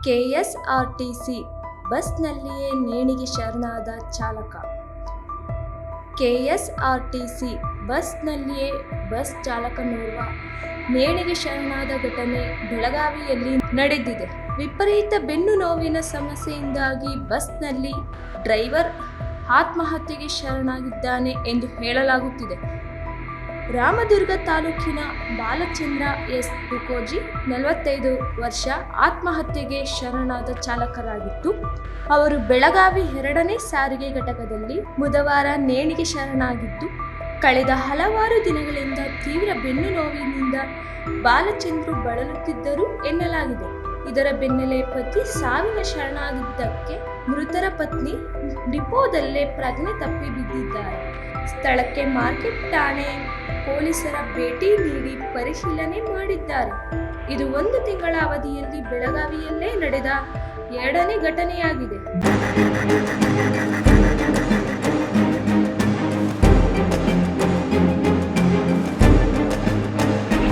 KSRTC ಬಸ್ನಲ್ಲಿಯೇ ನೇಣಿಗೆ ಶರಣಾದ ಚಾಲಕ. KSRTC ಬಸ್ನಲ್ಲಿಯೇ bus ಚಾಲಕನೋರ್ವ ನೇಣಿಗೆ ಶರಣಾದ ಘಟನೆ ಬೆಳಗಾವಿಯಲ್ಲಿ ನಡೆದಿದೆ. ವಿಪರೀತ ಬೆನ್ನು ನೋವಿನ ಸಮಸ್ಯೆಯಿಂದಾಗಿ ಬಸ್ನಲ್ಲಿ ಡ್ರೈವರ್ ಆತ್ಮಹತ್ಯೆಗೆ ಶರಣಾಗಿದ್ದಾನೆ ಎಂದು ಹೇಳಲಾಗುತ್ತಿದೆ. ರಾಮದುರ್ಗ ತಾಲೂಕಿನ ಬಾಲಚಂದ್ರ ಎಸ್ ತುಕೋಜಿ 45 ವರ್ಷ ಆತ್ಮಹತ್ಯೆಗೆ ಶರಣಾದ ಚಾಲಕರಾಗಿದ್ದು, ಅವರು ಬೆಳಗಾವಿ 2ನೇ ಸಾರಿಗೆ ಘಟಕದಲ್ಲಿ ಬುಧವಾರ ನೇಣಿಗೆ ಶರಣಾಗಿದ್ದು, ಕಳೆದ ಹಲವಾರು ದಿನಗಳಿಂದ ತೀವ್ರ ಬೆನ್ನು ನೋವಿನಿಂದ ಬಾಲಚಂದ್ರು ಬಳಲುತ್ತಿದ್ದರು ಎನ್ನಲಾಗಿದೆ. ಇದರ ಬೆನ್ನಲ್ಲೇ ಪತಿ ಸಾವಿನ ಶರಣಾಗಿದ್ದಕ್ಕೆ ಮೃತರ ಪತ್ನಿ ಡಿಪೋದಲ್ಲೇ ಪ್ರಜ್ಞೆ ತಪ್ಪಿ ಬಿದ್ದಿದ್ದಾರೆ. ಸ್ಥಳಕ್ಕೆ ಮಾರ್ಕೆಟ್ ಠಾಣೆ ಪೊಲೀಸರ ಭೇಟಿ ನೀಡಿ ಪರಿಶೀಲನೆ ಮಾಡಿದ್ದಾರೆ. ಇದು 1 ತಿಂಗಳ ಅವಧಿಯಲ್ಲಿ ಬೆಳಗಾವಿಯಲ್ಲೇ ನಡೆದ 2ನೇ ಘಟನೆಯಾಗಿದೆ.